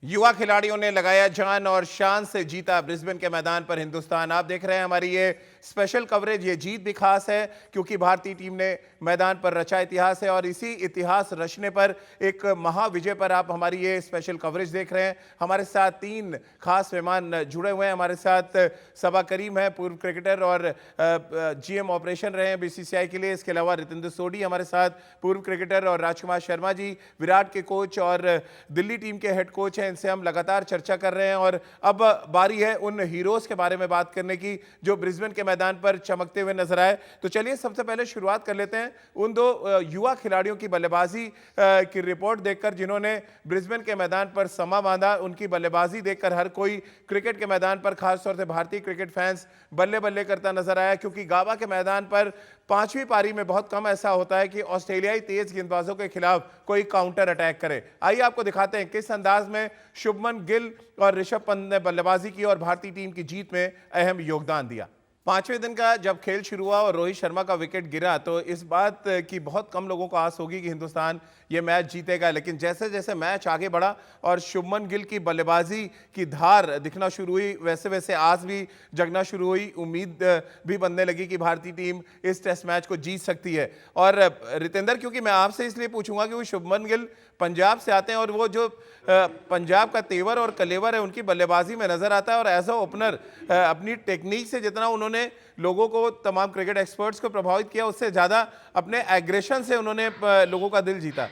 युवा खिलाड़ियों ने लगाया जान और शान से जीता ब्रिस्बेन के मैदान पर हिंदुस्तान। आप देख रहे हैं हमारी ये स्पेशल कवरेज। ये जीत भी खास है क्योंकि भारतीय टीम ने मैदान पर रचा इतिहास है और इसी इतिहास रचने पर एक महाविजय पर आप हमारी ये स्पेशल कवरेज देख रहे हैं। हमारे साथ तीन खास मेहमान जुड़े हुए हैं। हमारे साथ सबा करीम है, पूर्व क्रिकेटर और जीएम ऑपरेशन रहे हैं बीसीसीआई के लिए। इसके अलावा रितेंद्र सोढी हमारे साथ पूर्व क्रिकेटर और राजकुमार शर्मा जी विराट के कोच और दिल्ली टीम के हेड कोच हैं। इनसे हम लगातार चर्चा कर रहे हैं और अब बारी है उन हीरोज के बारे में बात करने की जो ब्रिस्बेन के मैदान पर चमकते हुए नजर आए। तो चलिए सबसे पहले शुरुआत कर लेते हैं उन दो युवा खिलाड़ियों की बल्लेबाजी की रिपोर्ट देखकर जिन्होंने ब्रिस्बेन के मैदान पर समा बांधा। उनकी बल्लेबाजी देखकर हर कोई क्रिकेट के मैदान पर, खासतौर से भारतीय क्रिकेट फैंस, बल्ले बल्ले करता नजर आया क्योंकि गाबा के मैदान पर पांचवी पारी में बहुत कम ऐसा होता है कि ऑस्ट्रेलियाई तेज गेंदबाजों के खिलाफ कोई काउंटर अटैक करे। आइए आपको दिखाते हैं किस अंदाज में शुभमन गिल और ऋषभ पंत ने बल्लेबाजी की और भारतीय टीम की जीत में अहम योगदान दिया। पांचवें दिन का जब खेल शुरू हुआ और रोहित शर्मा का विकेट गिरा तो इस बात की बहुत कम लोगों को आस होगी कि हिंदुस्तान ये मैच जीतेगा, लेकिन जैसे जैसे मैच आगे बढ़ा और शुभमन गिल की बल्लेबाजी की धार दिखना शुरू हुई, वैसे वैसे आस भी जगना शुरू हुई। उम्मीद भी बनने लगी कि भारतीय टीम इस टेस्ट मैच को जीत सकती है। और रितेंद्र, क्योंकि मैं आपसे इसलिए पूछूंगा कि वो शुभमन गिल पंजाब से आते हैं और वो जो पंजाब का तेवर और कलेवर है उनकी बल्लेबाजी में नजर आता है और एज अ ओपनर अपनी टेक्निक से जितना उन्होंने लोगों को, तमाम क्रिकेट एक्सपर्ट्स को प्रभावित किया, उससे ज्यादा अपने एग्रेशन से उन्होंने लोगों का दिल जीता।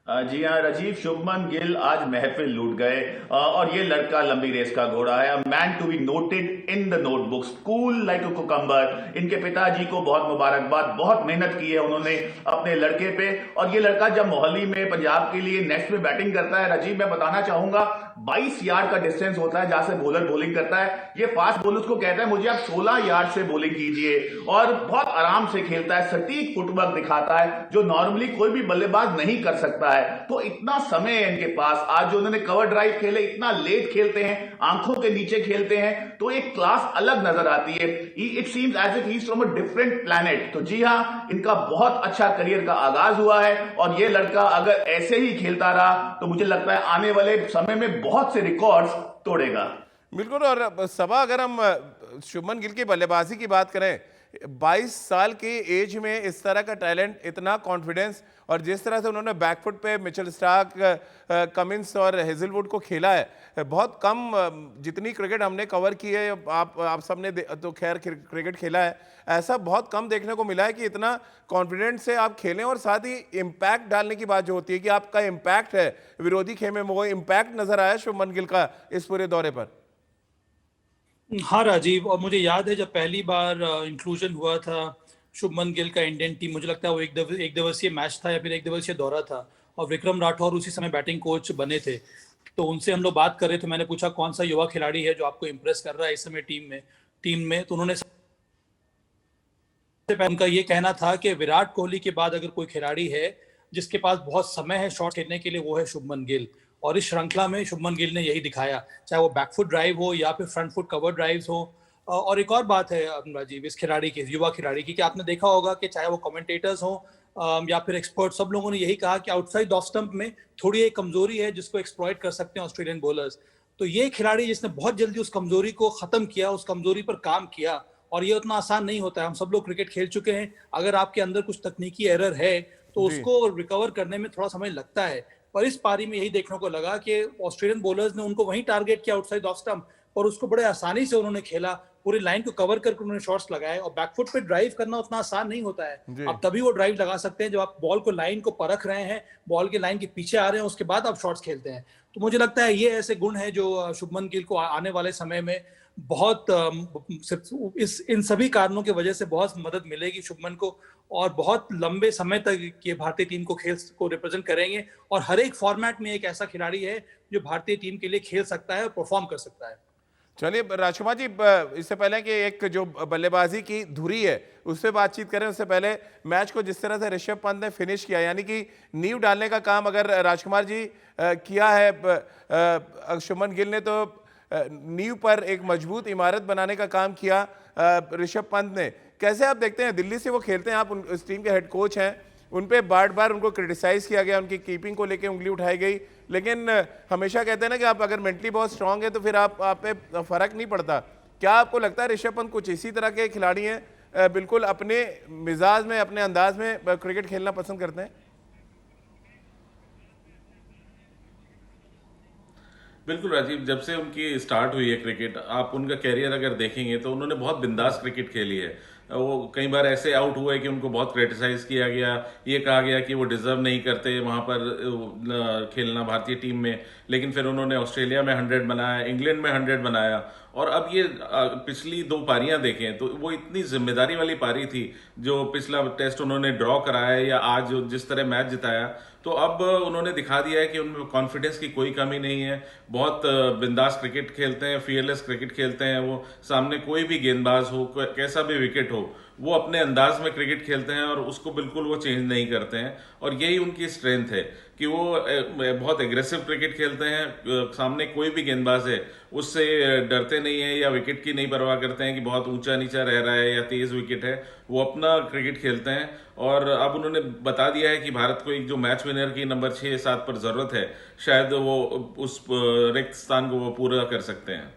जी हाँ राजीव, शुभमन गिल आज महफिल लूट गए और ये लड़का लंबी रेस का घोड़ा है। Man to be noted in the notebooks, cool like a cucumber. इनके पिताजी को बहुत मुबारकबाद, बहुत मेहनत की है उन्होंने अपने लड़के पे। और ये लड़का जब मोहाली में पंजाब के लिए नेक्स्ट में बैटिंग करता है राजीव, मैं बताना चाहूंगा 22 यार्ड का डिस्टेंस होता है जहां से बॉलर बॉलिंग करता है। ये फास्ट बॉलर्स को कहता है मुझे आप 16 यार्ड से बॉलिंग कीजिए और बहुत आराम से खेलता है, सटीक फुटवर्क दिखाता है जो नॉर्मली कोई भी बल्लेबाज नहीं कर सकता है। तो इतना समय है इनके पास। आज जो उन्होंने कवर ड्राइव खेले, इतना लेट खेलते हैं, आंखों के नीचे खेलते हैं, तो एक क्लास अलग नजर आती है। It seems as if he is from a different planet. तो जी हाँ, इनका बहुत अच्छा करियर का आगाज हुआ है और ये लड़का अगर ऐसे ही खेलता रहा तो मुझे लगता है आने वाले समय में बहुत से रिकॉर्ड्स तोड़ेगा। बिल्कुल। और सबा, अगर हम शुभमन गिल की बल्लेबाजी की बात करें, 22 साल की एज में इस तरह का टैलेंट, इतना कॉन्फिडेंस और जिस तरह से उन्होंने बैकफुट पे मिचेल स्टार्क, कमिंस और हेजलवुड को खेला है, बहुत कम जितनी क्रिकेट हमने कवर की है, आप सबने तो खैर क्रिकेट खेला है, ऐसा बहुत कम देखने को मिला है कि इतना कॉन्फिडेंट से आप खेलें। और साथ ही इम्पैक्ट डालने की बात जो होती है कि आपका इम्पैक्ट है विरोधी खेमे में, वो इम्पैक्ट नजर आया शुभमन गिल का इस पूरे दौरे पर। हाँ राजीव, और मुझे याद है जब पहली बार इंक्लूजन हुआ था शुभमन गिल का इंडियन टीम, मुझे लगता है वो एक दिवसीय मैच था या फिर एक दिवसीय दौरा था और विक्रम राठौर उसी समय बैटिंग कोच बने थे। तो उनसे हम लोग बात कर रहे थे, मैंने पूछा कौन सा युवा खिलाड़ी है जो आपको इम्प्रेस कर रहा है इस समय टीम में। तो उन्होंने उनका ये कहना था कि विराट कोहली के बाद अगर कोई खिलाड़ी है जिसके पास बहुत समय है शॉट खेलने के लिए, वो है शुभमन गिल। और इस श्रृंखला में शुभमन गिल ने यही दिखाया, चाहे वो बैकफुट ड्राइव हो या फिर फ्रंट फुट कवर ड्राइव्स हो। और एक और बात है राजीव, इस खिलाड़ी की, युवा खिलाड़ी की, कि आपने देखा होगा कि चाहे वो कमेंटेटर्स हो या फिर एक्सपर्ट, सब लोगों ने यही कहा कि आउटसाइड ऑफ स्टंप में थोड़ी एक कमजोरी है जिसको एक्सप्लॉइट कर सकते हैं ऑस्ट्रेलियन बॉलर्स। तो ये खिलाड़ी जिसने बहुत जल्दी उस कमजोरी को खत्म किया, उस कमजोरी पर काम किया, और ये उतना आसान नहीं होता है। हम सब लोग क्रिकेट खेल चुके हैं, अगर आपके अंदर कुछ तकनीकी एरर है तो उसको रिकवर करने में थोड़ा समय लगता है। पर इस पारी में यही देखने को लगा कि ऑस्ट्रेलियन बॉलर्स ने उनको वहीं टारगेट किया आउटसाइड ऑफ स्टंप, और उसको बड़े आसानी से उन्होंने खेला, पूरी लाइन को कवर करके उन्होंने शॉट्स लगाए। और बैकफुट पे ड्राइव करना उतना आसान नहीं होता है। आप तभी वो ड्राइव लगा सकते हैं जब आप बॉल को, लाइन को परख रहे हैं, बॉल के लाइन के पीछे आ रहे हैं, उसके बाद आप शॉट्स खेलते हैं। तो मुझे लगता है ये ऐसे गुण है जो शुभमन गिल को आने वाले समय में बहुत इन सभी कारणों की वजह से बहुत मदद मिलेगी शुभमन को, और बहुत लंबे समय तक ये भारतीय टीम को रिप्रेजेंट करेंगे। और हर एक फॉर्मेट में एक ऐसा खिलाड़ी है जो भारतीय टीम के लिए खेल सकता है और परफॉर्म कर सकता है। चलिए राजकुमार जी, इससे पहले कि एक जो बल्लेबाजी की धुरी है उस पर बातचीत करें, उससे पहले मैच को जिस तरह से ऋषभ पंत ने फिनिश किया, यानी कि नींव डालने का काम अगर राजकुमार जी किया है शुभमन गिल ने, तो नींव पर एक मजबूत इमारत बनाने का काम किया ऋषभ पंत ने। कैसे आप देखते हैं, दिल्ली से वो खेलते हैं, आप उस टीम के हेड कोच हैं, उन पे बार बार उनको क्रिटिसाइज किया गया, उनकी कीपिंग को लेके उंगली उठाई गई, लेकिन हमेशा कहते हैं ना कि आप अगर मेंटली बहुत स्ट्रांग है तो फिर आप पे फर्क नहीं पड़ता। क्या आपको लगता है ऋषभ पंत कुछ इसी तरह के खिलाड़ी हैं, बिल्कुल अपने मिजाज में, अपने अंदाज में क्रिकेट खेलना पसंद करते हैं? बिल्कुल राजीव, जब से उनकी स्टार्ट हुई है क्रिकेट, आप उनका कैरियर अगर देखेंगे तो उन्होंने बहुत बिंदास क्रिकेट खेली है। वो कई बार ऐसे आउट हुए कि उनको बहुत क्रिटिसाइज किया गया, ये कहा गया कि वो डिजर्व नहीं करते वहां पर खेलना भारतीय टीम में, लेकिन फिर उन्होंने ऑस्ट्रेलिया में 100 बनाया, इंग्लैंड में 100 बनाया। और अब ये पिछली 2 पारियां देखें तो वो इतनी जिम्मेदारी वाली पारी थी, जो पिछला टेस्ट उन्होंने ड्रॉ कराया या आज जिस तरह मैच जिताया, तो अब उन्होंने दिखा दिया है कि उनमें कॉन्फिडेंस की कोई कमी नहीं है। बहुत बिंदास क्रिकेट खेलते हैं, फियरलेस क्रिकेट खेलते हैं। वो सामने कोई भी गेंदबाज हो, कैसा भी विकेट हो, वो अपने अंदाज में क्रिकेट खेलते हैं और उसको बिल्कुल वो चेंज नहीं करते हैं। और यही उनकी स्ट्रेंथ है कि वो बहुत एग्रेसिव क्रिकेट खेलते हैं। सामने कोई भी गेंदबाज है उससे डरते नहीं है या विकेट की नहीं परवाह करते हैं कि बहुत ऊंचा नीचा रह रहा है या तेज विकेट है। वो अपना क्रिकेट खेलते हैं और अब उन्होंने बता दिया है कि भारत को एक जो मैच विनर की नंबर 6-7 पर जरूरत है, शायद वो उस रिक्त स्थान को वो पूरा कर सकते हैं।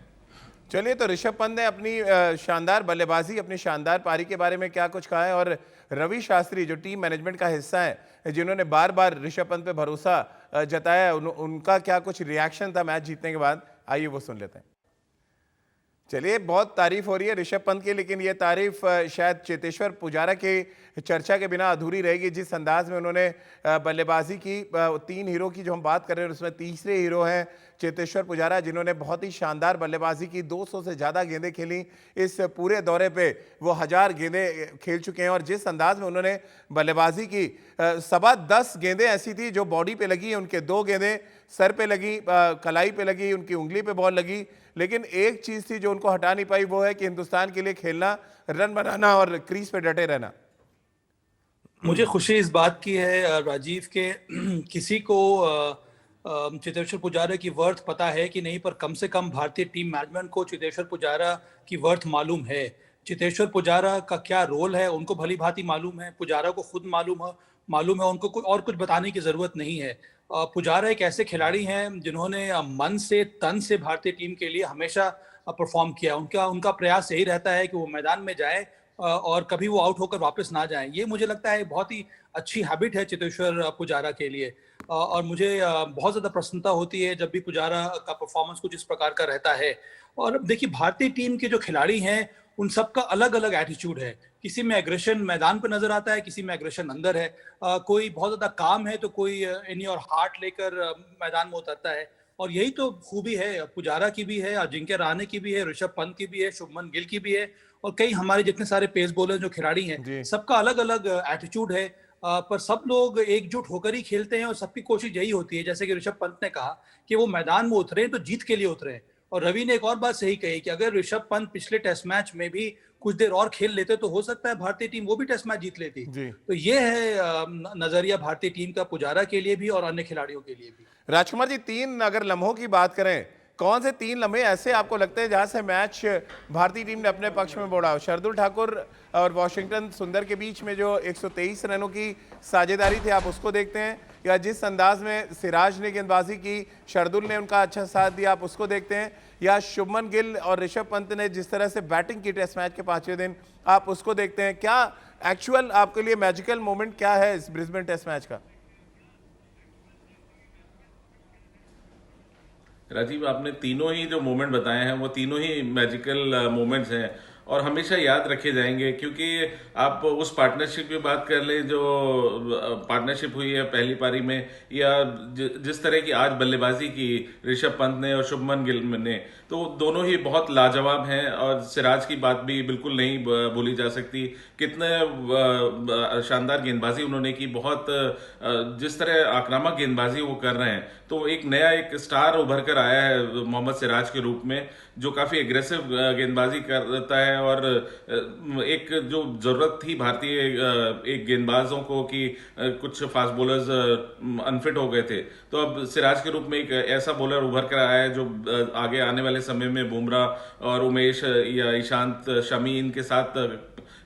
चलिए, तो ऋषभ पंत ने अपनी शानदार बल्लेबाजी, अपनी शानदार पारी के बारे में क्या कुछ कहा है, और रवि शास्त्री जो टीम मैनेजमेंट का हिस्सा है, जिन्होंने बार बार ऋषभ पंत पे भरोसा जताया, उनका क्या कुछ रिएक्शन था मैच जीतने के बाद, आइए वो सुन लेते हैं। चलिए, बहुत तारीफ हो रही है ऋषभ पंत की, लेकिन ये तारीफ शायद चेतेश्वर पुजारा के चर्चा के बिना अधूरी रहेगी। जिस अंदाज में उन्होंने बल्लेबाजी की, 3 हीरो की जो हम बात कर रहे हैं उसमें तीसरे हीरो हैं चेतेश्वर पुजारा, जिन्होंने बहुत ही शानदार बल्लेबाजी की, 200 से ज़्यादा गेंदें खेली इस पूरे दौरे पे, वो 1000 गेंदें खेल चुके हैं। और जिस अंदाज में उन्होंने बल्लेबाजी की, 10 गेंदें ऐसी थी जो बॉडी पे लगी, उनके 2 गेंदें सर पे लगी, कलाई पे लगी, उनकी उंगली पे बॉल लगी, लेकिन एक चीज थी जो उनको हटा नहीं पाई, वो है कि हिंदुस्तान के लिए खेलना, रन बनाना और क्रीज पे डटे रहना। मुझे खुशी इस बात की है राजीव के किसी को चेतेश्वर पुजारा की वर्थ पता है कि नहीं, पर कम से कम भारतीय टीम मैनेजमेंट को चेतेश्वर पुजारा की वर्थ मालूम है। चेतेश्वर पुजारा का क्या रोल है उनको भली भांति मालूम है, पुजारा को खुद मालूम है, उनको और कुछ बताने की जरूरत नहीं है। पुजारा एक ऐसे खिलाड़ी हैं जिन्होंने मन से तन से भारतीय टीम के लिए हमेशा परफॉर्म किया। उनका प्रयास यही रहता है कि वो मैदान में जाए और कभी वो आउट होकर वापस ना जाएं। ये मुझे लगता है बहुत ही अच्छी हैबिट है चेतेश्वर पुजारा के लिए, और मुझे बहुत ज़्यादा प्रसन्नता होती है जब भी पुजारा का परफॉर्मेंस कुछ इस प्रकार का रहता है। और देखिए, भारतीय टीम के जो खिलाड़ी हैं उन सबका अलग अलग एटीट्यूड है। किसी में एग्रेशन मैदान पर नजर आता है, किसी में एग्रेशन अंदर है। कोई बहुत ज़्यादा काम है तो कोई इन योर हार्ट लेकर मैदान में उतरता है। और यही तो खूबी है पुजारा की भी है, अजिंक्य रहाणे की भी है, ऋषभ पंत की भी है, शुभमन गिल की भी है, और कई हमारे जितने सारे पेस बॉलर जो खिलाड़ी हैं, सबका अलग अलग एटीट्यूड है। पर सब लोग एकजुट होकर ही खेलते हैं और सबकी कोशिश यही होती है, जैसे कि ऋषभ पंत ने कहा कि वो मैदान में उतरे तो जीत के लिए उतरे। और रवि ने एक और बात सही कही कि अगर ऋषभ पंत पिछले टेस्ट मैच में भी कुछ देर और खेल लेते तो हो सकता है भारतीय टीम वो भी टेस्ट मैच जीत लेती। तो ये है नजरिया भारतीय टीम का पुजारा के लिए भी और अन्य खिलाड़ियों के लिए भी। राजकुमार जी, 3 अगर लम्हों की बात करें, कौन से 3 लम्हे ऐसे आपको लगते हैं जहां से मैच भारतीय टीम ने अपने पक्ष में मोड़ा? शार्दुल ठाकुर और वॉशिंगटन सुंदर के बीच में जो 123 रनों की साझेदारी थी, आप उसको देखते हैं, या जिस अंदाज में सिराज ने गेंदबाजी की, शार्दुल ने उनका अच्छा साथ दिया, आप उसको देखते हैं, या शुभमन गिल और ऋषभ पंत ने जिस तरह से बैटिंग की टेस्ट मैच के 5वें दिन, आप उसको देखते हैं? क्या एक्चुअल आपके लिए मैजिकल मोमेंट क्या है इस ब्रिस्बेन टेस्ट मैच का? राजीव, आपने तीनों ही जो मोमेंट बताए हैं वो तीनों ही मैजिकल मोमेंट्स हैं और हमेशा याद रखे जाएंगे, क्योंकि आप उस पार्टनरशिप की बात कर ले जो पार्टनरशिप हुई है पहली पारी में, या जिस तरह की आज बल्लेबाजी की ऋषभ पंत ने और शुभमन गिल ने, तो दोनों ही बहुत लाजवाब हैं। और सिराज की बात भी बिल्कुल नहीं भूली जा सकती, कितने शानदार गेंदबाजी उन्होंने की, बहुत जिस तरह आक्रामक गेंदबाजी वो कर रहे हैं। तो एक नया एक स्टार उभर कर आया है मोहम्मद सिराज के रूप में, जो काफी एग्रेसिव गेंदबाजी करता है। और एक जो जरूरत थी भारतीय एक गेंदबाजों को कि कुछ फास्ट बॉलर्स अनफिट हो गए थे, तो अब सिराज के रूप में एक ऐसा बॉलर उभर कर आया है जो आगे आने वाले समय में बुमराह और उमेश या ईशांत शमी इनके साथ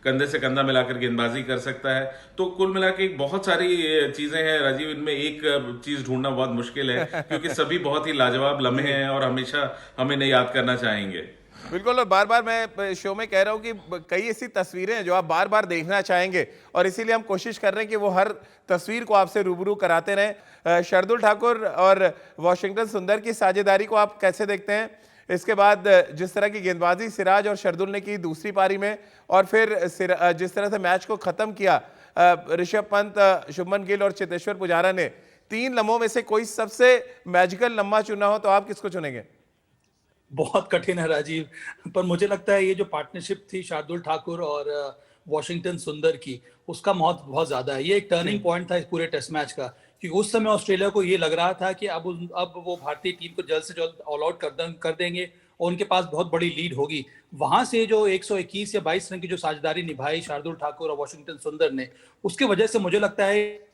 कंधे से कंधा मिलाकर गेंदबाजी कर सकता है। तो कुल मिला के बहुत सारी चीजें हैं राजीव, इनमें एक चीज ढूंढना बहुत मुश्किल है क्योंकि सभी बहुत ही लाजवाब लम्हे हैं और हमेशा हम इन्हें याद करना चाहेंगे। बिल्कुल, और बार बार मैं शो में कह रहा हूं कि कई ऐसी तस्वीरें हैं जो आप बार बार देखना चाहेंगे और इसीलिए हम कोशिश कर रहे हैं कि वो हर तस्वीर को आपसे रूबरू कराते रहें। शार्दुल ठाकुर और वॉशिंगटन सुंदर की साझेदारी को आप कैसे देखते हैं? इसके बाद जिस तरह की गेंदबाजी सिराज और शार्दुल ने की दूसरी पारी में, और फिर जिस तरह से मैच को खत्म किया ऋषभ पंत, शुभमन गिल और चेतेश्वर पुजारा ने, 3 लम्हों में से कोई सबसे मैजिकल लम्हा चुना हो तो आप किसको चुनेंगे? बहुत कठिन है राजीव, पर मुझे लगता है ये जो पार्टनरशिप थी शार्दुल ठाकुर और वॉशिंगटन सुंदर की, उसका महत्व बहुत ज्यादा है। ये एक टर्निंग पॉइंट था इस पूरे टेस्ट मैच का, क्योंकि उस समय ऑस्ट्रेलिया को ये लग रहा था कि अब वो भारतीय टीम को जल्द से जल्द ऑल आउट कर देंगे और उनके पास बहुत बड़ी लीड होगी। वहां से जो 121 या 22 रन की जो साझेदारी निभाई शार्दुल ठाकुर और वॉशिंगटन सुंदर ने, उसकी वजह से मुझे लगता है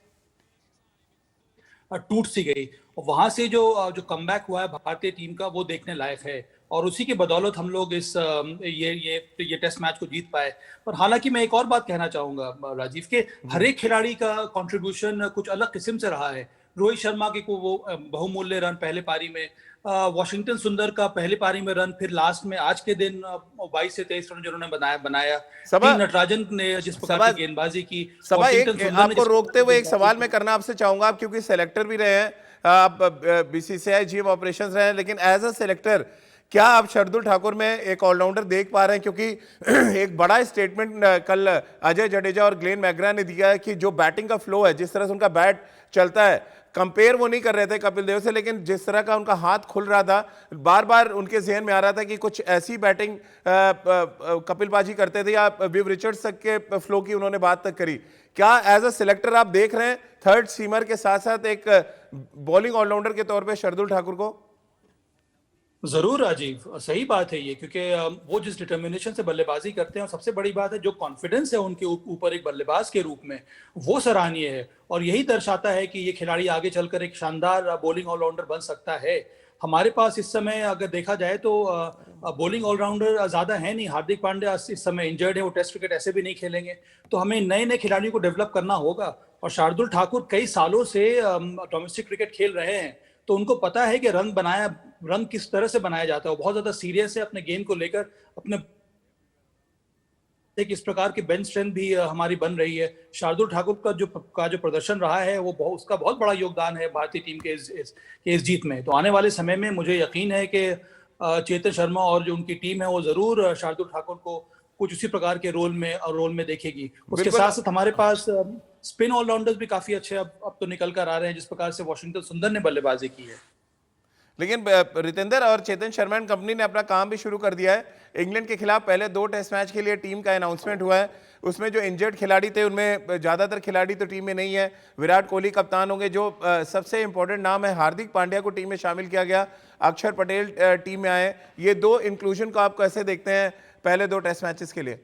टूट सी गई। और वहां से जो कमबैक हुआ है भारतीय टीम का, वो देखने लायक है और उसी की बदौलत हम लोग इस ये टेस्ट मैच को जीत पाए। और हालांकि मैं एक और बात कहना चाहूंगा राजीव के, हर एक खिलाड़ी का कंट्रीब्यूशन कुछ अलग किस्म से रहा है। रोहित शर्मा के को वो बहुमूल्य रन पहले पारी में, वॉशिंगटन सुंदर का पहली पारी में रन, फिर लास्ट में आज के दिन 22 से 23 रन जिन्होंने बनाया। नटराजन ने जिस प्रकार की गेंदबाजी की, आपको रोकते हुए एक सवाल मैं करना आपसे चाहूंगा, आप क्योंकि सेलेक्टर भी रहे हैं, आप बीसीसीआई चीफ ऑपरेशंस रहे हैं, लेकिन एज अ सेलेक्टर क्या आप शार्दुल ठाकुर में एक ऑलराउंडर देख पा रहे हैं? क्योंकि एक बड़ा स्टेटमेंट कल अजय जडेजा और ग्लेन मैकग्रा ने दिया है कि जो बैटिंग का फ्लो है, जिस तरह से उनका बैट चलता है, कंपेयर वो नहीं कर रहे थे कपिल देव से, लेकिन जिस तरह का उनका हाथ खुल रहा था, बार बार उनके जहन में आ रहा था कि कुछ ऐसी बैटिंग कपिल पाजी करते थे, या विव रिचर्ड्स तक के फ्लो की उन्होंने बात तक करी। क्या एज अ सिलेक्टर आप देख रहे हैं थर्ड सीमर के साथ साथ एक बॉलिंग ऑलराउंडर के तौर पर शार्दुल ठाकुर को? जरूर राजीव, सही बात है ये, क्योंकि वो जिस डिटर्मिनेशन से बल्लेबाजी करते हैं, और सबसे बड़ी बात है जो कॉन्फिडेंस है उनके ऊपर एक बल्लेबाज के रूप में, वो सराहनीय है। और यही दर्शाता है कि ये खिलाड़ी आगे चलकर एक शानदार बॉलिंग ऑलराउंडर बन सकता है। हमारे पास इस समय अगर देखा जाए तो बॉलिंग ऑलराउंडर ज्यादा है नहीं। हार्दिक पांड्या इस समय इंजर्ड है, वो टेस्ट क्रिकेट ऐसे भी नहीं खेलेंगे, तो हमें नए नए खिलाड़ियों को डेवलप करना होगा। और शार्दुल ठाकुर कई सालों से डोमेस्टिक क्रिकेट खेल रहे हैं, तो उनको पता है कि रन किस तरह से बनाया जाता है। वो बहुत ज्यादा सीरियस है अपने गेम को लेकर, अपने एक इस प्रकार की बेंच स्ट्रेंथ भी हमारी बन रही है। शार्दुल ठाकुर का जो प्रदर्शन रहा है, वो उसका बहुत बड़ा योगदान है भारतीय टीम के इस जीत में। तो आने वाले समय में मुझे यकीन है कि चेतन शर्मा और जो उनकी टीम है, वो जरूर शार्दुल ठाकुर को कुछ उसी प्रकार के रोल में देखेगी। उसके साथ साथ हमारे पास स्पिन ऑलराउंडर्स भी काफी अच्छे अब तो निकल कर आ रहे हैं, जिस प्रकार से वॉशिंगटन सुंदर ने बल्लेबाजी की है। लेकिन रितेंद्र और चेतन शर्मा एंड कंपनी ने अपना काम भी शुरू कर दिया है। इंग्लैंड के खिलाफ पहले 2 टेस्ट मैच के लिए टीम का अनाउंसमेंट हुआ है। उसमें जो इंजर्ड खिलाड़ी थे, उनमें ज्यादातर खिलाड़ी तो टीम में नहीं है। विराट कोहली कप्तान होंगे, जो सबसे इंपॉर्टेंट नाम है हार्दिक पांड्या को टीम में शामिल किया गया, अक्षर पटेल टीम में आए। ये 2 इंक्लूजन को आप कैसे देखते हैं पहले 2 टेस्ट मैचेस के लिए?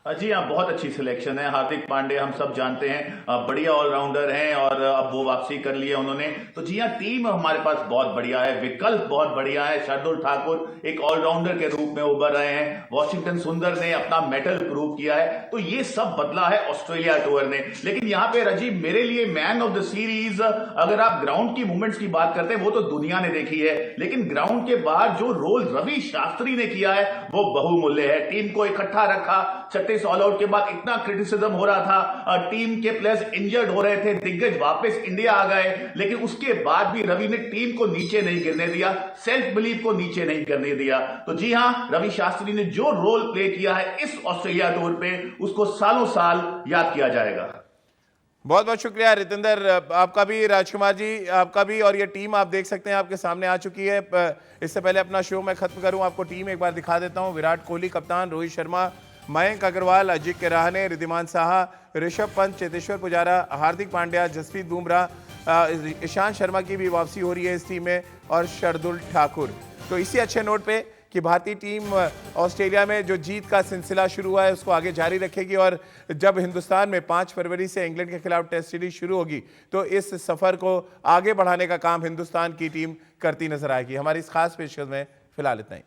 जी हाँ, बहुत अच्छी सिलेक्शन है। हार्दिक पांड्या हम सब जानते हैं बढ़िया ऑलराउंडर हैं, और अब वो वापसी कर ली है उन्होंने। तो जी हाँ, टीम हमारे पास बहुत बढ़िया है, विकल्प बहुत बढ़िया है। शार्दुल ठाकुर एक ऑलराउंडर के रूप में उभर रहे हैं, वॉशिंगटन सुंदर ने अपना मेटल प्रूव किया है। तो ये सब बदला है ऑस्ट्रेलिया टूर ने। लेकिन यहाँ पे राजीव, मेरे लिए मैन ऑफ द सीरीज, अगर आप ग्राउंड की मूवमेंट्स की बात करते हैं, वो तो दुनिया ने देखी है, लेकिन ग्राउंड के बाद जो रोल रवि शास्त्री ने किया है, वो बहुमूल्य है। टीम को इकट्ठा रखा, 36 ऑल आउट के बाद इतना क्रिटिसिज्म हो रहा था, टीम के प्लेयर्स इंजर्ड हो रहे थे, दिग्गज वापस इंडिया आ गए, लेकिन उसके बाद भी रवि ने टीम को नीचे नहीं गिरने दिया, सेल्फ बिलीफ को नीचे नहीं करने दिया। तो जी हां, रवि शास्त्री ने जो रोल प्ले किया है इस ऑस्ट्रेलिया टूर पे, उसको सालों साल याद किया जाएगा। बहुत बहुत शुक्रिया रितेंद्र, आपका भी, राजकुमार जी आपका भी। और ये टीम आप देख सकते हैं आपके सामने आ चुकी है। इससे पहले अपना शो मैं खत्म करूं, आपको टीम एक बार दिखा देता हूं। विराट कोहली कप्तान, रोहित शर्मा, मयंक अग्रवाल, अजिंक्य रहाणे, रिद्धिमान साहा, ऋषभ पंत, चेतेश्वर पुजारा, हार्दिक पांड्या, जसप्रीत बुमराह, ईशांत शर्मा की भी वापसी हो रही है इस टीम में, और शार्दुल ठाकुर। तो इसी अच्छे नोट पे कि भारतीय टीम ऑस्ट्रेलिया में जो जीत का सिलसिला शुरू हुआ है उसको आगे जारी रखेगी, और जब हिंदुस्तान में 5 फरवरी से इंग्लैंड के खिलाफ टेस्ट सीरीज शुरू होगी तो इस सफर को आगे बढ़ाने का काम हिंदुस्तान की टीम करती नजर आएगी। हमारी इस खास पेशकश में फिलहाल इतना ही।